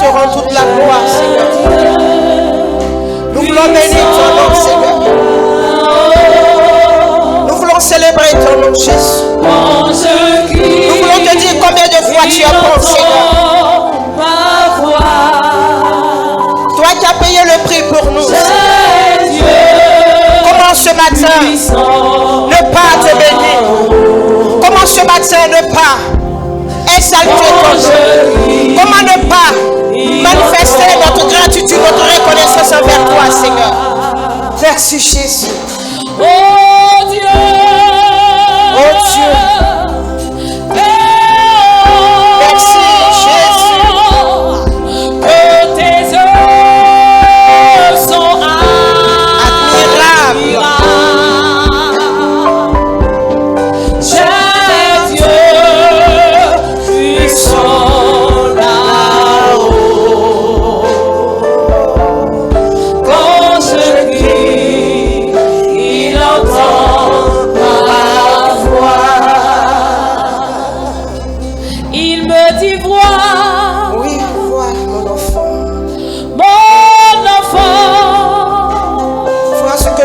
te rendre toute la gloire, Seigneur. Nous voulons bénir ton nom, Seigneur. Nous voulons célébrer ton nom, Jésus. Nous voulons te dire combien de fois tu es bon, Seigneur. Toi qui as payé le prix pour nous. Comment ce matin ne pas te bénir? Comment ce matin ne pas exalter ton nom? Comment ne pas manifester notre gratitude, notre reconnaissance envers toi, Seigneur? Merci Jésus. Oh Dieu. Oh Dieu. Merci Jésus. Que tes œuvres sont admirables.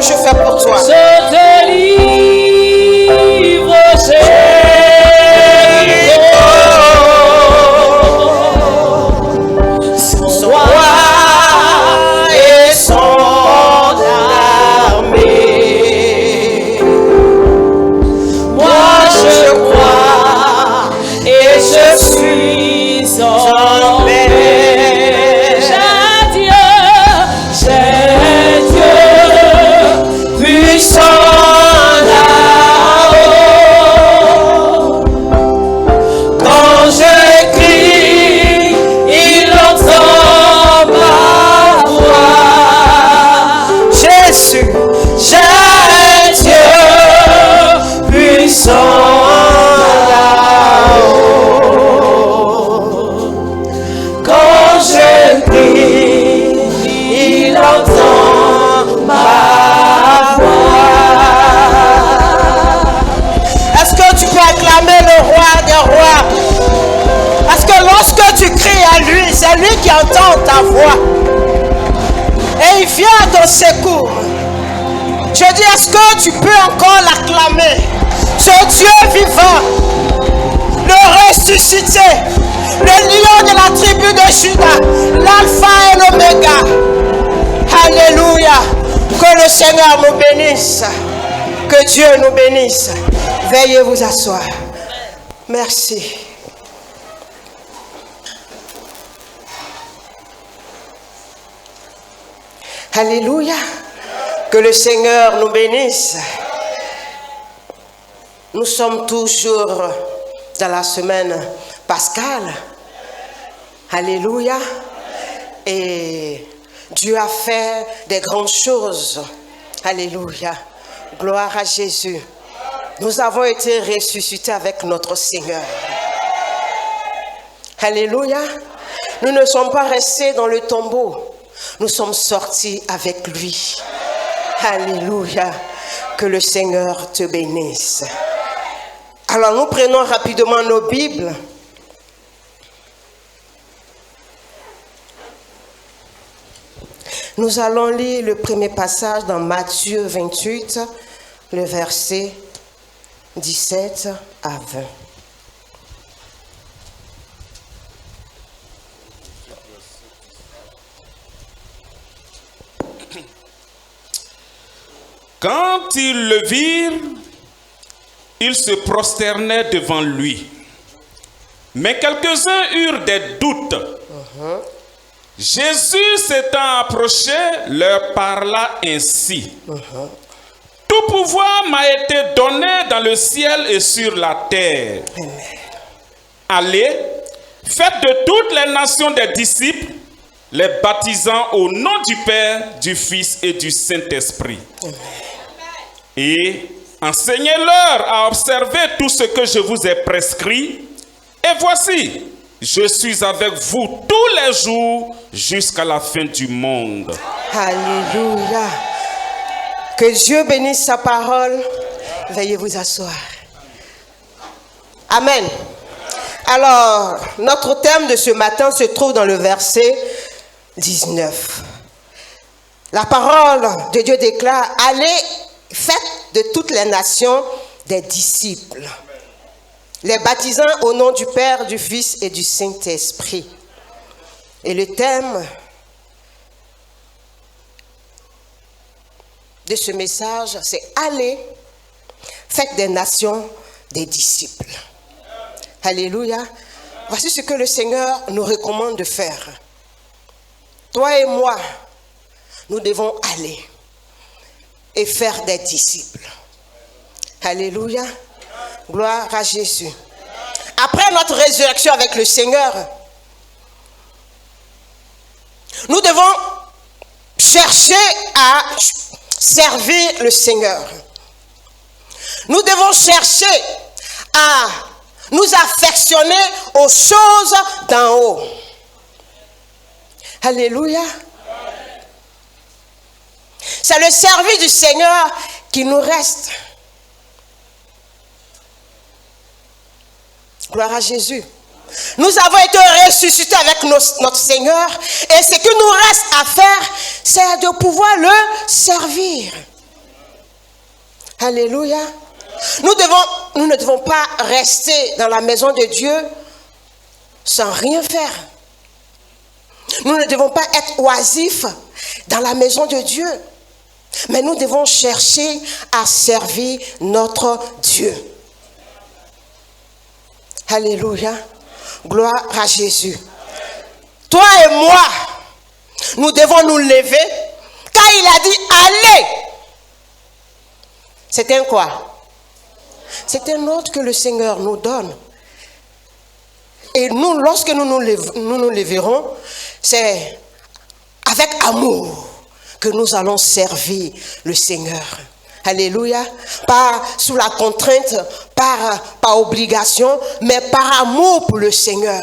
Je fais pour toi. Je te livre, son roi et son armée. Moi je crois et je suis en paix. J'ai Dieu, puissant là-haut. Quand je crie, il entend ma voix. Jésus, j'ai Dieu puissant là-haut. Quand je crie, il entend ma voix. Est-ce que tu peux acclamer le roi des rois? Parce que lorsque tu cries à lui, c'est lui qui entend ta voix. Et il vient à ton secours. Je dis, est-ce que tu peux encore l'acclamer? Ce Dieu vivant, le ressuscité, le lion de la tribu de Juda, l'alpha et l'oméga. Alléluia. Que le Seigneur nous bénisse. Que Dieu nous bénisse. Veuillez vous asseoir. Merci. Alléluia. Que le Seigneur nous bénisse. Nous sommes toujours dans la semaine pascale. Alléluia. Et Dieu a fait des grandes choses. Alléluia. Gloire à Jésus. Nous avons été ressuscités avec notre Seigneur. Alléluia. Nous ne sommes pas restés dans le tombeau. Nous sommes sortis avec lui. Alléluia. Que le Seigneur te bénisse. Alors nous prenons rapidement nos Bibles. Nous allons lire le premier passage dans Matthieu 28, le verset 17 à 20. Quand ils le virent, ils se prosternaient devant lui. Mais quelques-uns eurent des doutes. Jésus s'étant approché, leur parla ainsi. Tout pouvoir m'a été donné dans le ciel et sur la terre. Allez, faites de toutes les nations des disciples, les baptisant au nom du Père, du Fils et du Saint-Esprit. Et enseignez-leur à observer tout ce que je vous ai prescrit. Et voici, je suis avec vous tous les jours jusqu'à la fin du monde. Alléluia. Que Dieu bénisse sa parole. Veuillez vous asseoir. Amen. Alors, notre thème de ce matin se trouve dans le verset 19. La parole de Dieu déclare, allez, faites de toutes les nations des disciples, les baptisant au nom du Père, du Fils et du Saint-Esprit. Et le thème de ce message, c'est allez, faites des nations des disciples. Alléluia. Voici ce que le Seigneur nous recommande de faire. Toi et moi, nous devons aller et faire des disciples. Alléluia. Gloire à Jésus. Après notre résurrection avec le Seigneur, nous devons chercher à servir le Seigneur. Nous devons chercher à nous affectionner aux choses d'en haut. Alléluia. C'est le service du Seigneur qui nous reste. Gloire à Jésus. Nous avons été ressuscités avec notre Seigneur et ce qui nous reste à faire, c'est de pouvoir le servir. Alléluia. Nous ne devons pas rester dans la maison de Dieu sans rien faire. Nous ne devons pas être oisifs dans la maison de Dieu. Mais nous devons chercher à servir notre Dieu. Alléluia. Gloire à Jésus. Toi et moi, nous devons nous lever. Quand il a dit allez, c'est un quoi? C'est un ordre que le Seigneur nous donne. Et nous, lorsque nous nous leverons, c'est avec amour que nous allons servir le Seigneur. Alléluia. Pas sous la contrainte, par obligation, mais par amour pour le Seigneur.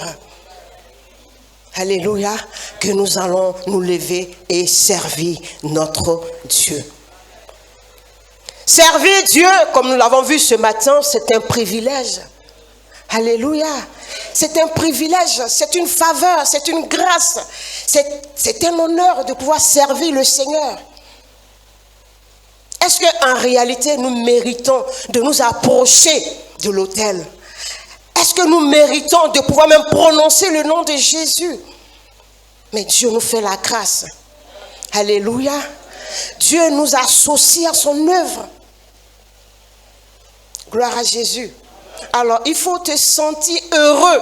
Alléluia. Que nous allons nous lever et servir notre Dieu. Servir Dieu, comme nous l'avons vu ce matin, c'est un privilège. Alléluia. C'est un privilège, c'est une faveur, c'est une grâce. C'est un honneur de pouvoir servir le Seigneur. Est-ce qu'en réalité, nous méritons de nous approcher de l'autel? Est-ce que nous méritons de pouvoir même prononcer le nom de Jésus? Mais Dieu nous fait la grâce. Alléluia. Dieu nous associe à son œuvre. Gloire à Jésus. Alors, il faut te sentir heureux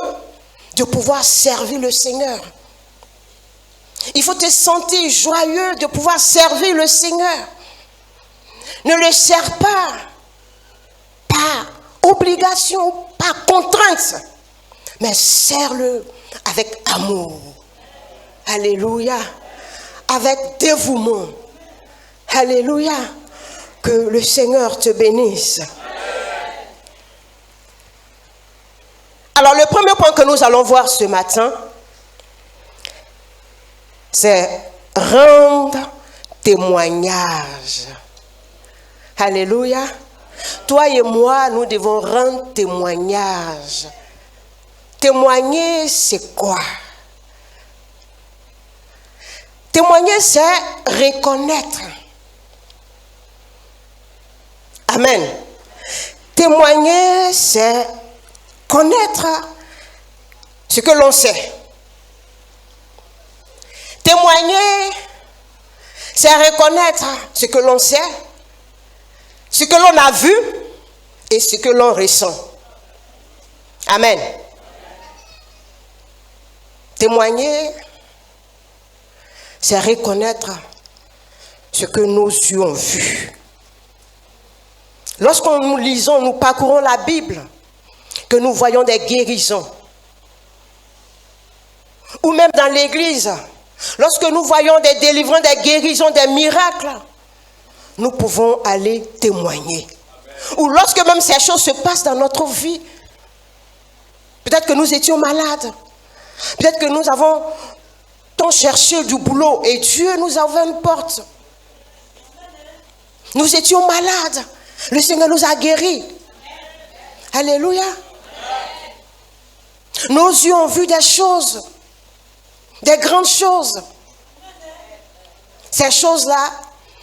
de pouvoir servir le Seigneur. Il faut te sentir joyeux de pouvoir servir le Seigneur. Ne le sers pas par obligation, par contrainte, mais sers-le avec amour. Alléluia. Avec dévouement. Alléluia. Que le Seigneur te bénisse. Alors, le premier point que nous allons voir ce matin, c'est rendre témoignage. Alléluia. Toi et moi, nous devons rendre témoignage. Témoigner, c'est quoi? Témoigner, c'est reconnaître. Amen. Témoigner, c'est connaître ce que l'on sait. Témoigner, c'est reconnaître ce que l'on sait, ce que l'on a vu et ce que l'on ressent. Amen. Témoigner, c'est reconnaître ce que nos yeux ont vu. Lorsque nous lisons, nous parcourons la Bible, que nous voyons des guérisons, ou même dans l'église, lorsque nous voyons des délivrances, des guérisons, des miracles, nous pouvons aller témoigner. Ou lorsque même ces choses se passent dans notre vie, peut-être que nous étions malades, peut-être que nous avons tant cherché du boulot et Dieu nous a ouvert une porte. Nous étions malades, le Seigneur nous a guéris. Alléluia. Nos yeux ont vu des choses, des grandes choses. Ces choses-là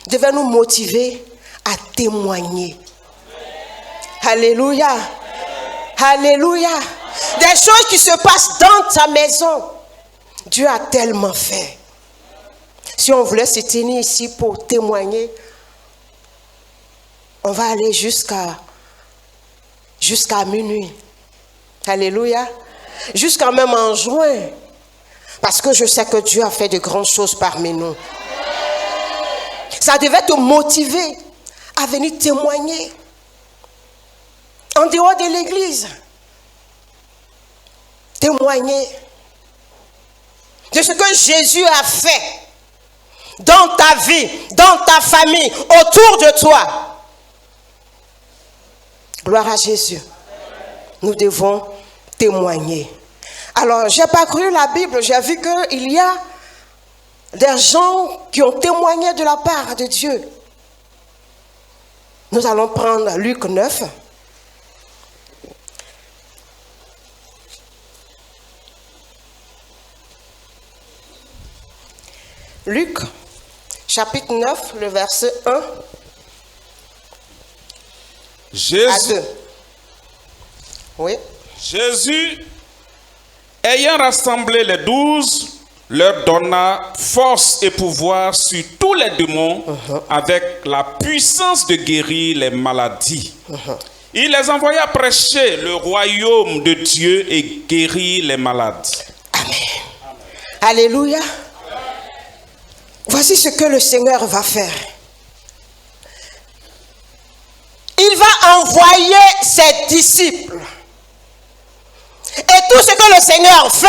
devaient nous motiver à témoigner. Alléluia. Alléluia. Des choses qui se passent dans ta maison. Dieu a tellement fait. Si on voulait se tenir ici pour témoigner, on va aller jusqu'à minuit. Alléluia. Jusqu'à même en juin. Parce que je sais que Dieu a fait de grandes choses parmi nous. Ça devait te motiver à venir témoigner. En dehors de l'église. Témoigner de ce que Jésus a fait dans ta vie, dans ta famille, autour de toi. Gloire à Jésus. Nous devons témoigner. Alors, j'ai parcouru la Bible, j'ai vu qu'il y a des gens qui ont témoigné de la part de Dieu. Nous allons prendre Luc 9. Luc, chapitre 9, le verset 1 à 2. Oui. Jésus, ayant rassemblé les 12, leur donna force et pouvoir sur tous les démons avec la puissance de guérir les maladies. Il les envoya prêcher le royaume de Dieu et guérir les malades. Amen. Alléluia. Voici ce que le Seigneur va faire. Il va envoyer ses disciples. Et tout ce que le Seigneur fait,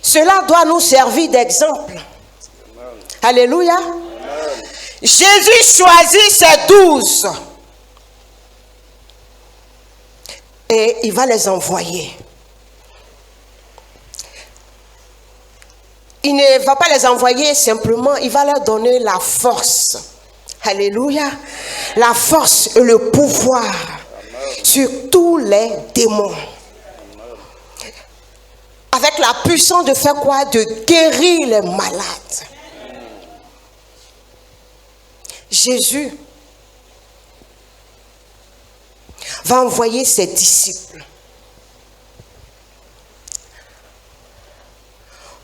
cela doit nous servir d'exemple. Alléluia. Jésus choisit ses 12. Et il va les envoyer. Il ne va pas les envoyer simplement, il va leur donner la force. Alléluia. La force et le pouvoir sur tous les démons. Avec la puissance de faire quoi? De guérir les malades. Jésus va envoyer ses disciples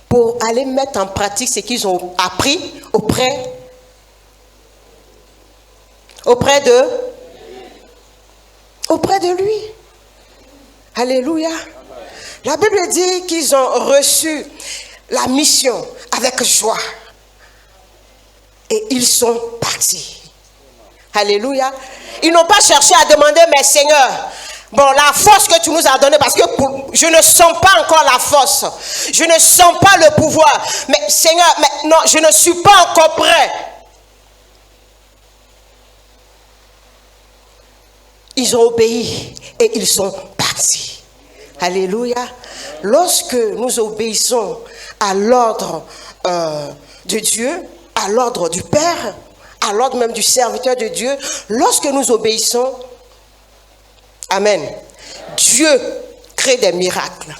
pour aller mettre en pratique ce qu'ils ont appris auprès de lui. Alléluia. La Bible dit qu'ils ont reçu la mission avec joie. Et ils sont partis. Alléluia. Ils n'ont pas cherché à demander, mais Seigneur, bon, la force que tu nous as donnée, parce que je ne sens pas encore la force. Je ne sens pas le pouvoir. Mais Seigneur, mais non, je ne suis pas encore prêt. Ils ont obéi et ils sont partis. Alléluia. Lorsque nous obéissons à l'ordre de Dieu, à l'ordre du Père, à l'ordre même du serviteur de Dieu, lorsque nous obéissons, amen, Dieu crée des miracles.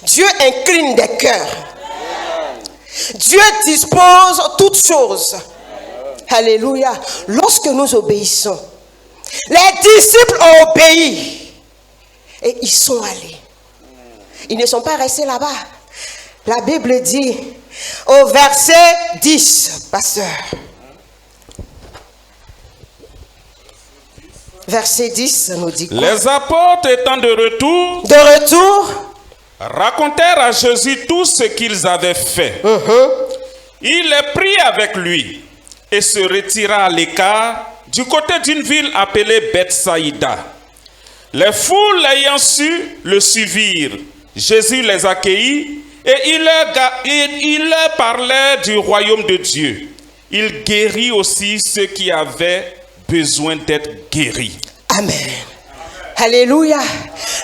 Dieu incline des cœurs. Dieu dispose toutes choses. Alléluia. Lorsque nous obéissons, les disciples ont obéi et ils sont allés. Ils ne sont pas restés là-bas. La Bible dit au verset 10, pasteur. Verset 10 nous dit quoi? Les apôtres étant de retour, racontèrent à Jésus tout ce qu'ils avaient fait. Il les prit avec lui et se retira à l'écart du côté d'une ville appelée Bethsaïda. Les foules ayant su le suivirent. Jésus les accueillit et il leur parlait du royaume de Dieu. Il guérit aussi ceux qui avaient besoin d'être guéris. Amen. Alléluia.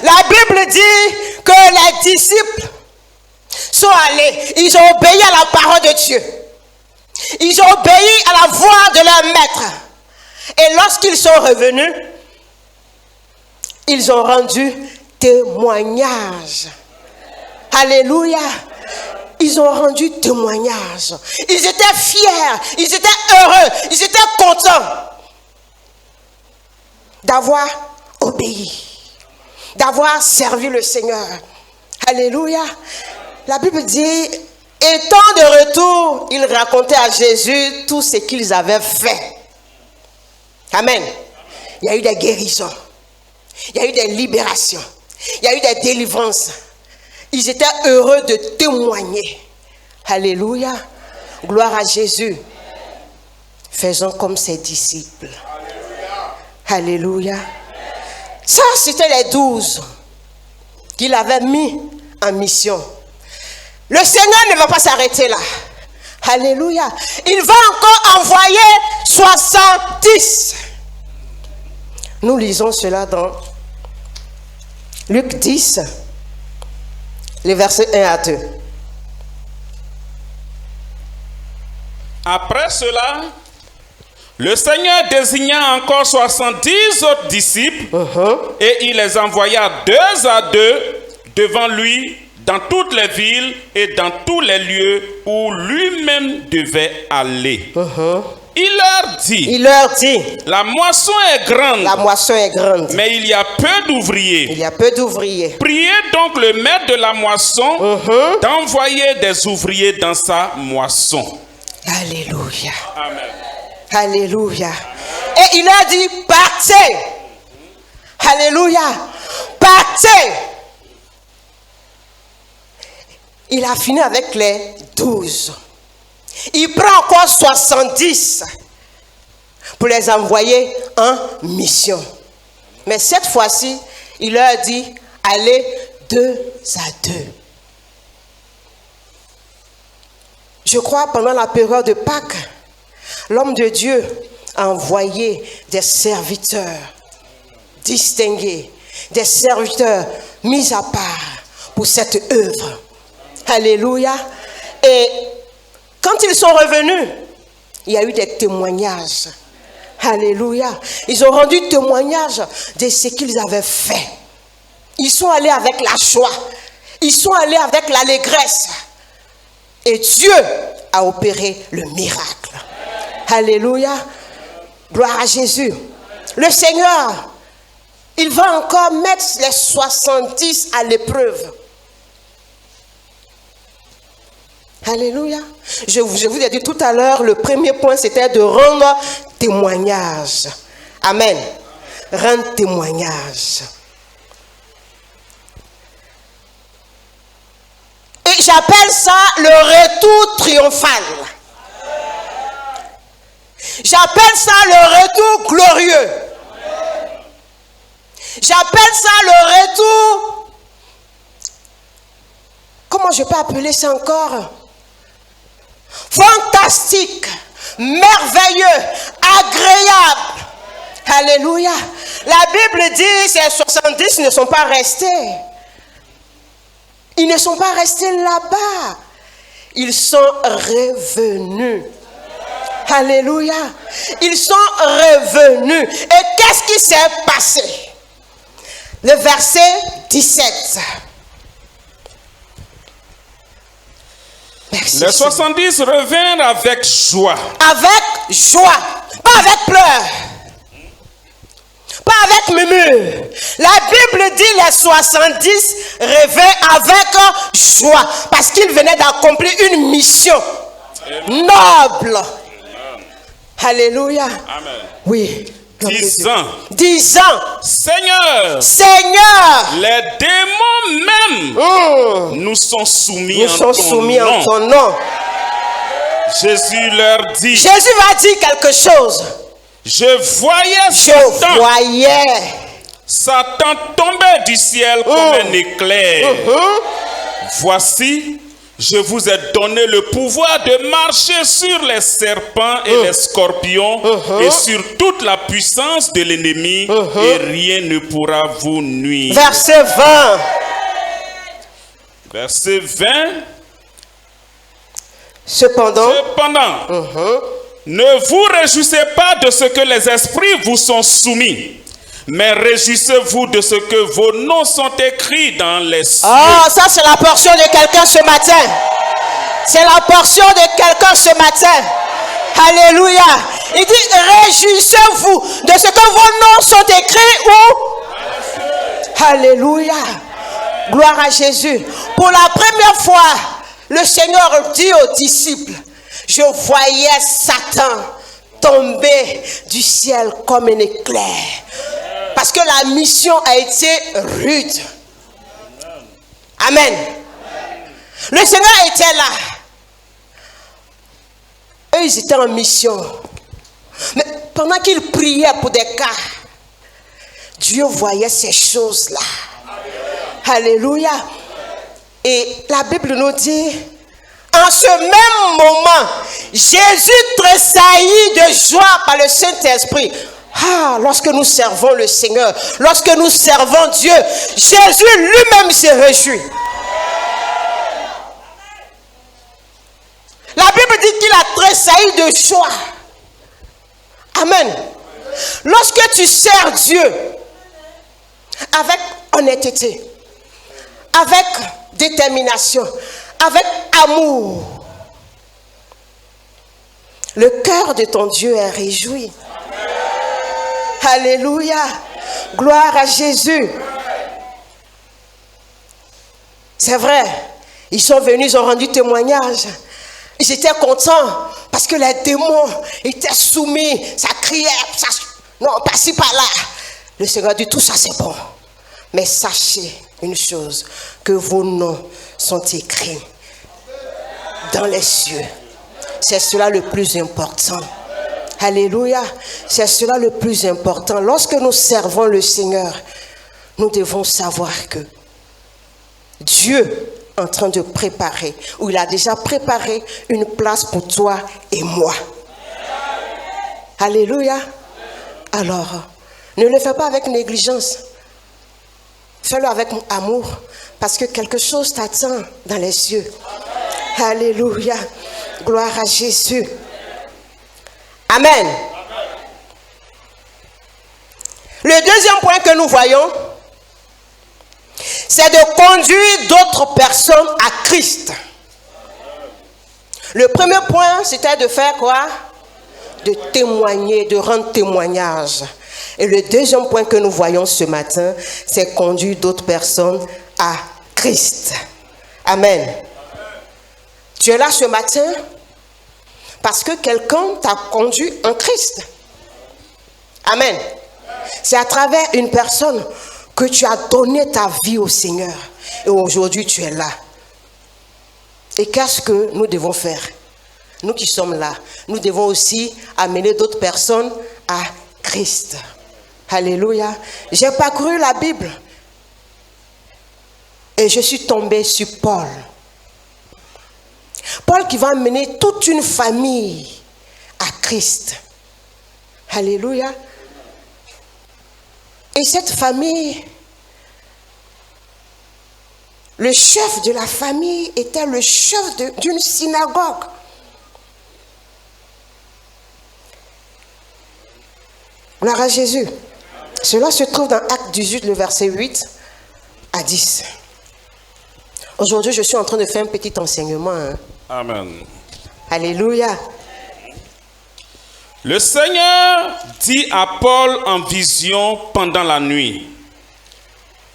La Bible dit que les disciples sont allés. Ils ont obéi à la parole de Dieu. Ils ont obéi à la voix de leur maître. Et lorsqu'ils sont revenus, Ils ont rendu témoignage. Alléluia. Ils ont rendu témoignage. Ils étaient fiers, ils étaient heureux, ils étaient contents d'avoir obéi, d'avoir servi le Seigneur. Alléluia. La Bible dit, étant de retour, ils racontaient à Jésus tout ce qu'ils avaient fait. Amen. Il y a eu des guérisons, il y a eu des libérations, il y a eu des délivrances. Ils étaient heureux de témoigner. Alléluia. Gloire à Jésus. Faisons comme ses disciples. Alléluia. Ça, c'était les 12 qu'il avait mis en mission. Le Seigneur ne va pas s'arrêter là. Alléluia. Il va encore envoyer 70. Nous lisons cela dans Luc 10. Les versets 1 à 2. Après cela, le Seigneur désigna encore 70 autres disciples et il les envoya 2 à 2 devant lui dans toutes les villes et dans tous les lieux où lui-même devait aller. Il leur dit, la moisson est grande, la moisson est grande, mais il y a peu d'ouvriers. Il y a peu d'ouvriers. Priez donc le maître de la moisson d'envoyer des ouvriers dans sa moisson. Alléluia. Amen. Alléluia. Et il a dit, partez. Alléluia. Partez. Il a fini avec les 12. Il prend encore 70 pour les envoyer en mission. Mais cette fois-ci, il leur dit, allez 2 à 2. Je crois pendant la période de Pâques, l'homme de Dieu a envoyé des serviteurs distingués, des serviteurs mis à part pour cette œuvre. Alléluia. Et quand ils sont revenus, il y a eu des témoignages. Alléluia. Ils ont rendu témoignage de ce qu'ils avaient fait. Ils sont allés avec la joie. Ils sont allés avec l'allégresse. Et Dieu a opéré le miracle. Alléluia. Gloire à Jésus. Le Seigneur, il va encore mettre les 70 à l'épreuve. Alléluia. Je vous ai dit tout à l'heure, le premier point, c'était de rendre témoignage. Amen. Rendre témoignage. Et j'appelle ça le retour triomphal. J'appelle ça le retour glorieux. J'appelle ça le retour... Comment je peux appeler ça encore? Fantastique, merveilleux, agréable. Alléluia. La Bible dit, ces 70 ne sont pas restés. Ils ne sont pas restés là-bas. Ils sont revenus. Alléluia. Ils sont revenus. Et qu'est-ce qui s'est passé? Le verset 17. Merci. Les 70 revinrent avec joie. Avec joie. Pas avec pleurs. Pas avec murmure. La Bible dit les 70 revinrent avec joie. Parce qu'ils venaient d'accomplir une mission noble. Alléluia. Amen. Oui. Disant, Seigneur, les démons même nous sont soumis en ton nom. Jésus leur dit, Jésus va dire quelque chose. Je voyais Satan tomber du ciel comme un éclair. Voici, je vous ai donné le pouvoir de marcher sur les serpents et les scorpions et sur toute la puissance de l'ennemi et rien ne pourra vous nuire. Verset 20. Verset 20. Cependant, ne vous réjouissez pas de ce que les esprits vous sont soumis, Mais réjouissez-vous de ce que vos noms sont écrits dans les cieux. Oh, ça c'est la portion de quelqu'un ce matin. C'est la portion de quelqu'un ce matin. Alléluia. Il dit, réjouissez-vous de ce que vos noms sont écrits où? Alléluia. Gloire à Jésus. Pour la première fois, le Seigneur dit aux disciples, je voyais Satan tomber du ciel comme un éclair. Parce que la mission a été rude. Amen. Le Seigneur était là. Eux, ils étaient en mission. Mais pendant qu'ils priaient pour des cas, Dieu voyait ces choses-là. Alléluia. Et la Bible nous dit, en ce même moment, Jésus tressaillit de joie par le Saint-Esprit. Ah, lorsque nous servons le Seigneur, lorsque nous servons Dieu, Jésus lui-même se réjouit. La Bible dit qu'il a tressailli de joie. Amen. Lorsque tu sers Dieu avec honnêteté, avec détermination, avec amour, le cœur de ton Dieu est réjoui. Alléluia. Gloire à Jésus. C'est vrai. Ils sont venus, ils ont rendu témoignage. Ils étaient contents parce que les démons étaient soumis. Ça criait. Ça, non, par-ci, par-là. Le Seigneur dit, tout ça c'est bon. Mais sachez une chose, que vos noms sont écrits dans les cieux. C'est cela le plus important. Alléluia. C'est cela le plus important. Lorsque nous servons le Seigneur, nous devons savoir que Dieu est en train de préparer, ou il a déjà préparé une place pour toi et moi. Alléluia. Alors, ne le fais pas avec négligence. Fais-le avec amour, parce que quelque chose t'attend dans les cieux. Alléluia. Gloire à Jésus. Amen. Le deuxième point que nous voyons, c'est de conduire d'autres personnes à Christ. Le premier point, c'était de faire quoi? De témoigner, de rendre témoignage. Et le deuxième point que nous voyons ce matin, c'est conduire d'autres personnes à Christ. Amen. Tu es là ce matin parce que quelqu'un t'a conduit en Christ. Amen. C'est à travers une personne que tu as donné ta vie au Seigneur. Et aujourd'hui, tu es là. Et qu'est-ce que nous devons faire? Nous qui sommes là, nous devons aussi amener d'autres personnes à Christ. Alléluia. J'ai parcouru la Bible et je suis tombé sur Paul. Paul qui va amener toute une famille à Christ. Alléluia. Et cette famille, le chef de la famille était le chef d'une synagogue. Gloire à Jésus. Cela se trouve dans Acte 18, le verset 8 à 10. Aujourd'hui, je suis en train de faire un petit enseignement. Amen. Alléluia. Le Seigneur dit à Paul en vision pendant la nuit,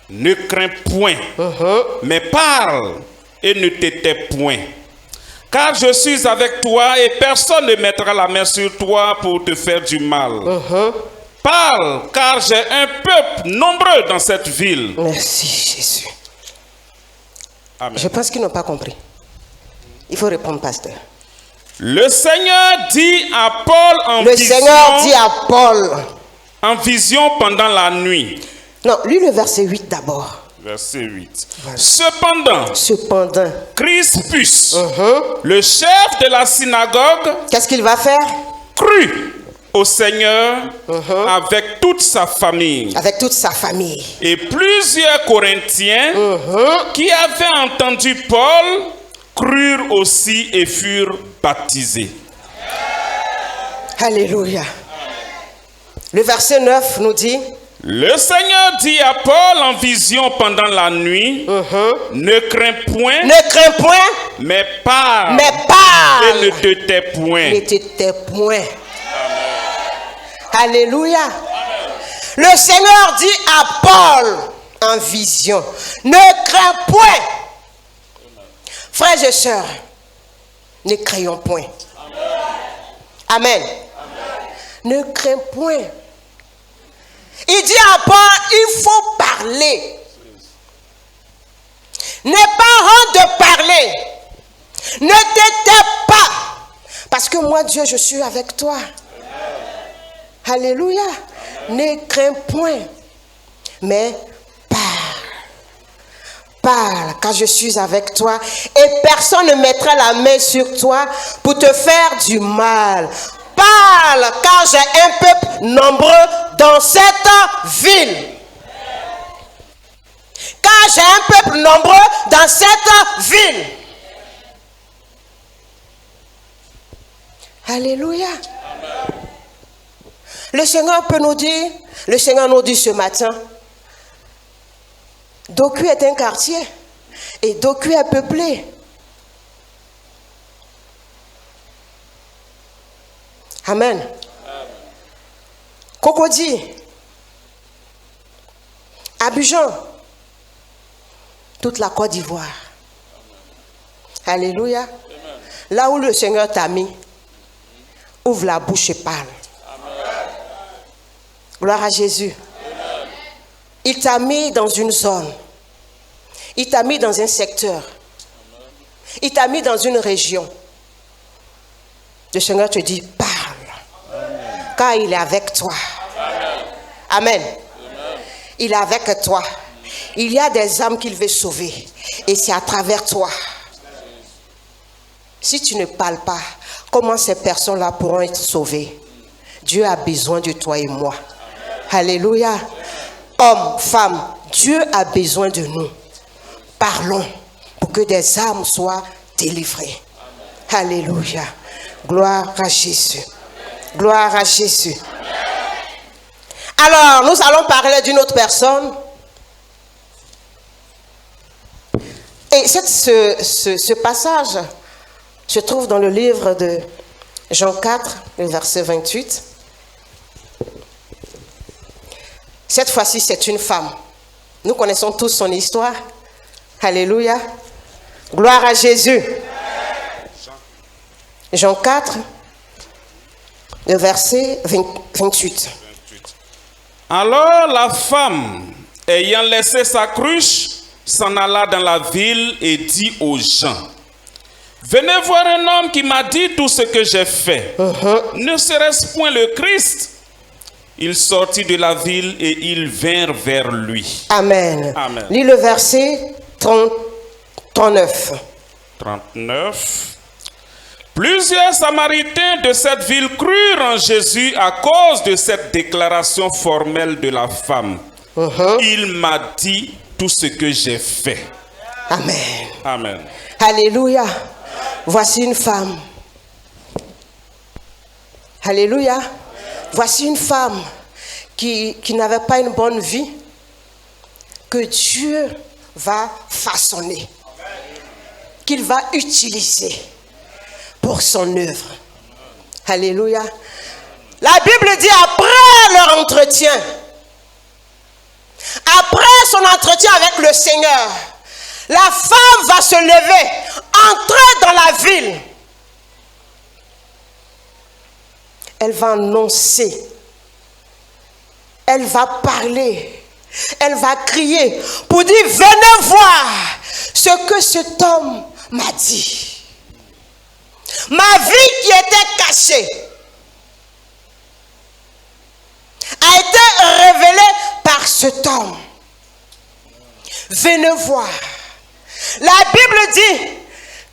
ne crains point, mais parle et ne t'étais point. Car je suis avec toi et personne ne mettra la main sur toi pour te faire du mal. Parle, car j'ai un peuple nombreux dans cette ville. Merci Jésus. Amen. Je pense qu'ils n'ont pas compris. Il faut répondre, pasteur. Le Seigneur dit à Paul en Le vision. Seigneur dit à Paul. En vision pendant la nuit. Non, lis le verset 8 d'abord. Verset 8. Voilà. Cependant, Crispus, le chef de la synagogue, qu'est-ce qu'il va faire? crut au Seigneur avec toute sa famille. Avec toute sa famille. Et plusieurs Corinthiens qui avaient entendu Paul crurent aussi et furent baptisés. Alléluia. Le verset 9 nous dit, Le Seigneur dit à Paul en vision pendant la nuit, ne crains point, Ne crains point, mais parle, mais parle et ne te tais point. ne te tais point. Alléluia. Le Seigneur dit à Paul en vision, ne crains point. Frères et sœurs, ne craignons point. Amen. Ne crains point. Il dit à Paul, il faut parler. N'aie pas honte de parler. Ne te tais pas. Parce que moi, Dieu, je suis avec toi. Alléluia. Ne crains point. Mais parle, car je suis avec toi. Et personne ne mettra la main sur toi pour te faire du mal. Parle, car j'ai un peuple nombreux dans cette ville. Car j'ai un peuple nombreux dans cette ville. Alléluia. Le Seigneur peut nous dire, le Seigneur nous dit ce matin, Doku est un quartier et Doku est peuplé. Amen. Cocody, Abidjan, toute la Côte d'Ivoire. Alléluia. Amen. Là où le Seigneur t'a mis, ouvre la bouche et parle. Amen. Gloire à Jésus. Amen. Il t'a mis dans une zone. Il t'a mis dans un secteur. Amen. Il t'a mis dans une région. Le Seigneur te dit, parle. Amen. Car il est avec toi. Amen. Amen. Amen. Il est avec toi. Il y a des âmes qu'il veut sauver. Et c'est à travers toi. Si tu ne parles pas, comment ces personnes-là pourront être sauvées? Dieu a besoin de toi et moi. Alléluia. Hommes, femmes, Dieu a besoin de nous. Parlons pour que des âmes soient délivrées. Alléluia. Gloire à Jésus. Gloire à Jésus. Alors, nous allons parler d'une autre personne. Et ce passage se trouve dans le livre de Jean 4, le verset 28. Cette fois-ci, c'est une femme. Nous connaissons tous son histoire. Alléluia. Gloire à Jésus. Jean 4, le verset 28. Alors la femme, ayant laissé sa cruche, s'en alla dans la ville et dit aux gens, venez voir un homme qui m'a dit tout ce que j'ai fait. Ne serait-ce point le Christ? Il sortit de la ville et ils vinrent vers lui. Amen. Amen. Lis le verset 39. 39. Plusieurs Samaritains de cette ville crurent en Jésus à cause de cette déclaration formelle de la femme. Il m'a dit tout ce que j'ai fait. Amen. Amen. Alléluia. Voici une femme. Alléluia. Voici une femme qui n'avait pas une bonne vie, que Dieu va façonner, qu'il va utiliser pour son œuvre. Alléluia. La Bible dit après leur entretien, après son entretien avec le Seigneur, la femme va se lever, entrer dans la ville. Elle va annoncer, elle va parler, elle va crier pour dire venez voir ce que cet homme m'a dit. Ma vie qui était cachée a été révélée par cet homme. Venez voir. La Bible dit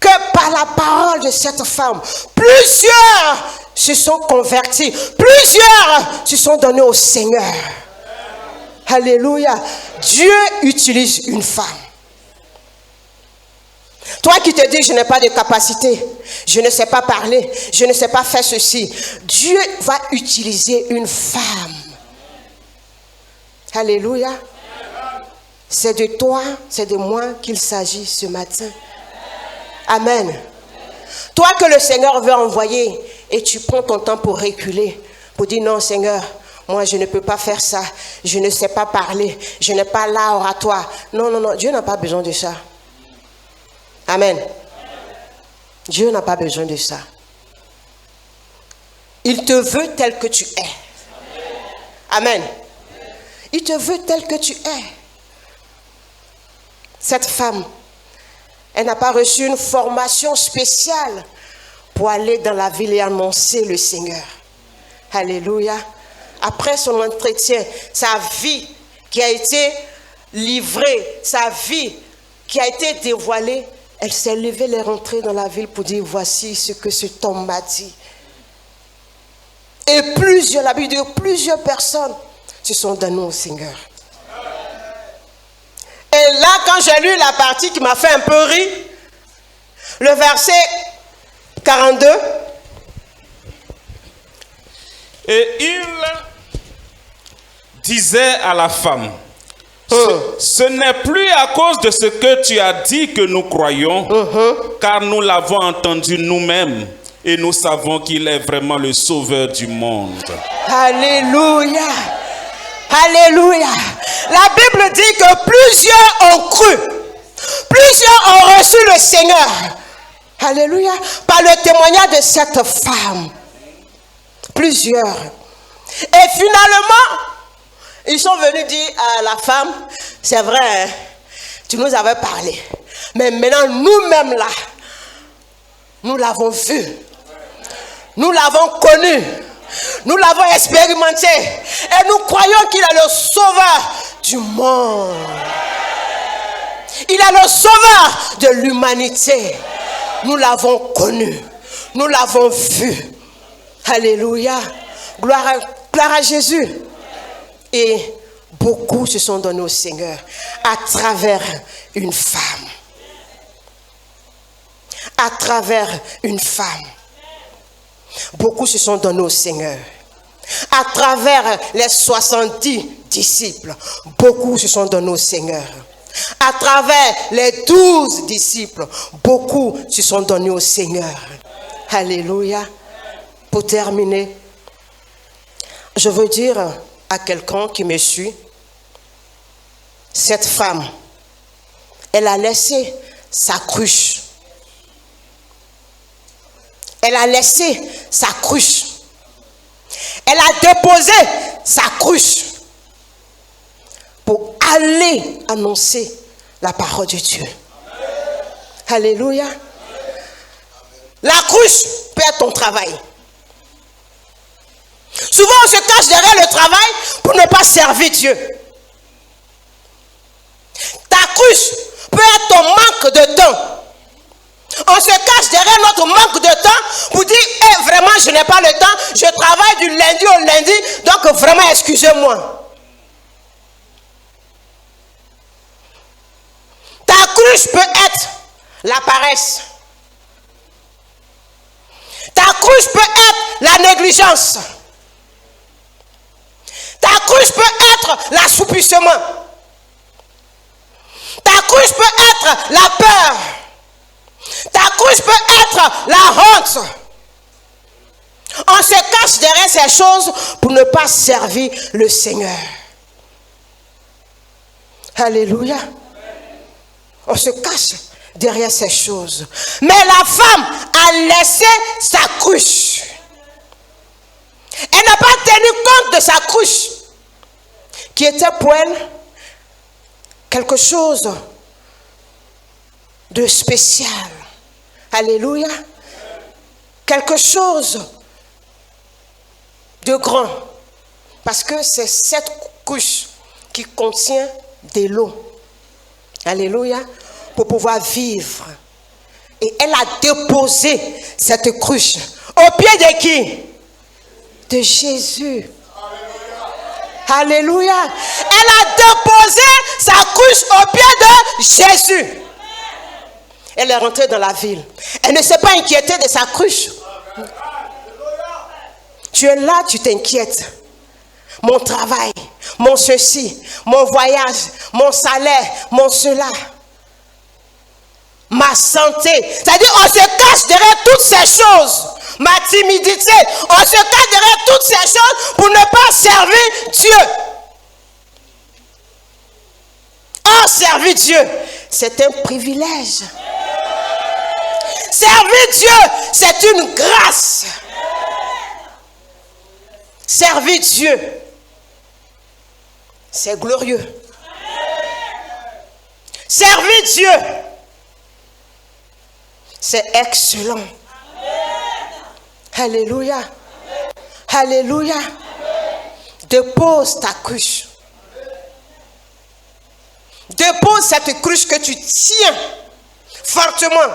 que par la parole de cette femme, plusieurs se sont convertis, plusieurs se sont donnés au Seigneur. Alléluia. Dieu utilise une femme. Toi qui te dis je n'ai pas de capacité, je ne sais pas parler, je ne sais pas faire ceci, Dieu va utiliser une femme. Alléluia. C'est de toi, c'est de moi qu'il s'agit ce matin. Amen. Toi que le Seigneur veut envoyer et tu prends ton temps pour reculer, pour dire non Seigneur, moi je ne peux pas faire ça, je ne sais pas parler, je n'ai pas l'art oratoire. Non, non, non, Dieu n'a pas besoin de ça. Amen. Dieu n'a pas besoin de ça. Il te veut tel que tu es. Amen. Il te veut tel que tu es. Cette femme, elle n'a pas reçu une formation spéciale pour aller dans la ville et annoncer le Seigneur. Alléluia. Après son entretien, sa vie qui a été livrée, sa vie qui a été dévoilée, elle s'est levée, elle est rentrée dans la ville pour dire voici ce que cet homme m'a dit. Et la Bible dit plusieurs personnes se sont données au Seigneur. Et là, quand j'ai lu la partie qui m'a fait un peu rire, le verset 42. Et il disait à la femme, ce n'est plus à cause de ce que tu as dit que nous croyons, car nous l'avons entendu nous-mêmes et nous savons qu'il est vraiment le sauveur du monde. Alléluia. Alléluia. La Bible dit que plusieurs ont cru. Plusieurs ont reçu le Seigneur. Alléluia. Par le témoignage de cette femme. Plusieurs. Et finalement, ils sont venus dire à la femme, c'est vrai, hein, tu nous avais parlé. Mais maintenant, nous-mêmes là, nous l'avons vu. Nous l'avons connu. Nous l'avons expérimenté. Et nous croyons qu'il est le sauveur du monde. Il est le sauveur de l'humanité. Nous l'avons connu. Nous l'avons vu. Alléluia. Gloire à Jésus. Et beaucoup se sont donnés au Seigneur à travers une femme. À travers une femme. Beaucoup se sont donnés au Seigneur. À travers les 70 disciples, beaucoup se sont donnés au Seigneur. À travers les 12 disciples, beaucoup se sont donnés au Seigneur. Alléluia. Pour terminer, je veux dire à quelqu'un qui me suit, cette femme, elle a laissé sa cruche. Elle a laissé sa cruche. Elle a déposé sa cruche pour aller annoncer la parole de Dieu. Alléluia. La cruche peut être ton travail. Souvent on se cache derrière le travail pour ne pas servir Dieu. Ta cruche peut être ton manque de temps. On se cache derrière notre manque de temps pour dire vraiment je n'ai pas le temps, je travaille du lundi au lundi, donc vraiment excusez-moi. Ta cruche peut être la paresse. Ta cruche peut être la négligence. Ta cruche peut être l'assoupissement. Ta cruche peut être la peur. Ta cruche peut être la honte. On se cache derrière ces choses pour ne pas servir le Seigneur. Alléluia. On se cache derrière ces choses. Mais la femme a laissé sa cruche. Elle n'a pas tenu compte de sa cruche, qui était pour elle quelque chose de spécial. Alléluia. Quelque chose de grand. Parce que c'est cette couche qui contient de l'eau. Alléluia. Pour pouvoir vivre. Et elle a déposé cette cruche au pied de qui? De Jésus. Alléluia. Elle a déposé sa cruche au pied de Jésus. Elle est rentrée dans la ville. Elle ne s'est pas inquiétée de sa cruche. Tu es là, tu t'inquiètes. Mon travail, mon ceci, mon voyage, mon salaire, mon cela, ma santé. C'est-à-dire, on se cache derrière toutes ces choses. Ma timidité, on se cache derrière toutes ces choses pour ne pas servir Dieu. Or, servir Dieu, c'est un privilège. Servir Dieu, c'est une grâce. Servir Dieu, c'est glorieux. Servir Dieu, c'est excellent. Alléluia. Alléluia. Dépose ta cruche. Dépose cette cruche que tu tiens fortement.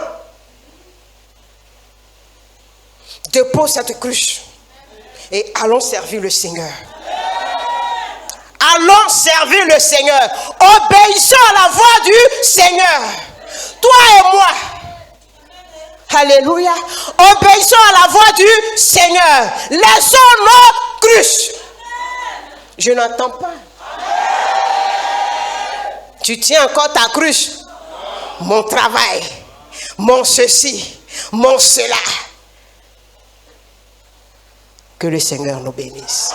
Dépose cette cruche. Et allons servir le Seigneur. Allons servir le Seigneur. Obéissons à la voix du Seigneur. Toi et moi. Alléluia. Obéissons à la voix du Seigneur. Laissons nos cruches. Je n'entends pas. Tu tiens encore ta cruche. Mon travail. Mon ceci. Mon cela. Que le Seigneur nous bénisse.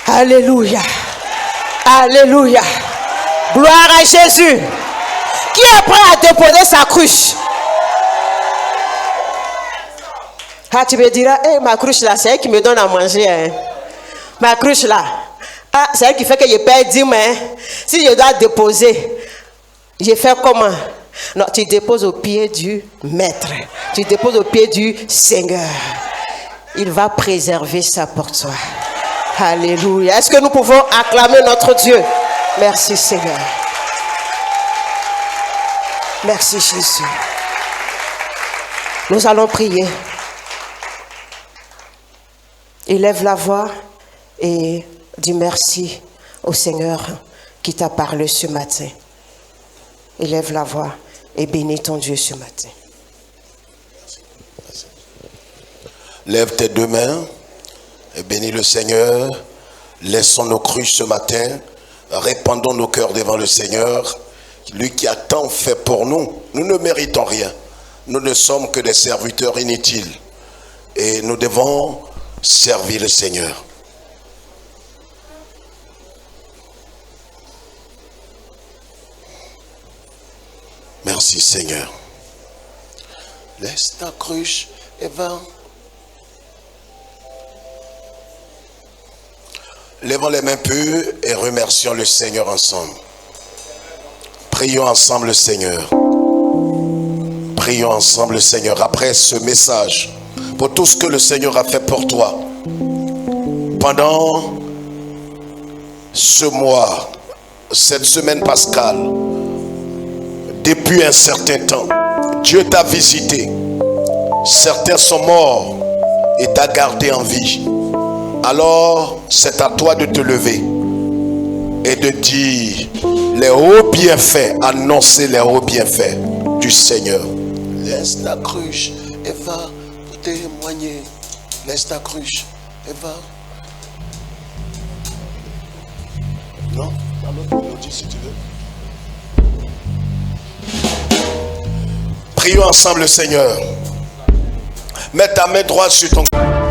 Alléluia. Alléluia. Gloire à Jésus. Qui est prêt à déposer sa cruche? Ah, tu me diras, hey, ma cruche là, c'est elle qui me donne à manger. Hein. Ma cruche là, ah, c'est elle qui fait que je perds 10 mains. Hein. Si je dois déposer, je fais comment? Non, tu déposes au pied du Maître. Tu déposes au pied du Seigneur. Il va préserver ça pour toi. Alléluia. Est-ce que nous pouvons acclamer notre Dieu? Merci Seigneur. Merci Jésus. Nous allons prier. Élève la voix et dis merci au Seigneur qui t'a parlé ce matin. Élève la voix et bénis ton Dieu ce matin. Lève tes deux mains et bénis le Seigneur. Laissons nos cruches ce matin. Répandons nos cœurs devant le Seigneur. Lui qui a tant fait pour nous. Nous ne méritons rien. Nous ne sommes que des serviteurs inutiles. Et nous devons servir le Seigneur. Merci Seigneur. Laisse ta cruche et va. Lèvons les mains pures et remercions le Seigneur ensemble. Prions ensemble le Seigneur. Prions ensemble le Seigneur. Après ce message, pour tout ce que le Seigneur a fait pour toi, pendant ce mois, cette semaine pascale, depuis un certain temps, Dieu t'a visité. Certains sont morts et t'a gardé en vie. Alors, c'est à toi de te lever et de dire les hauts bienfaits, annoncer les hauts bienfaits du Seigneur. Laisse ta cruche et va pour témoigner. Laisse ta cruche et va. Non, si tu veux. Prions ensemble le Seigneur. Mets ta main droite sur ton cœur.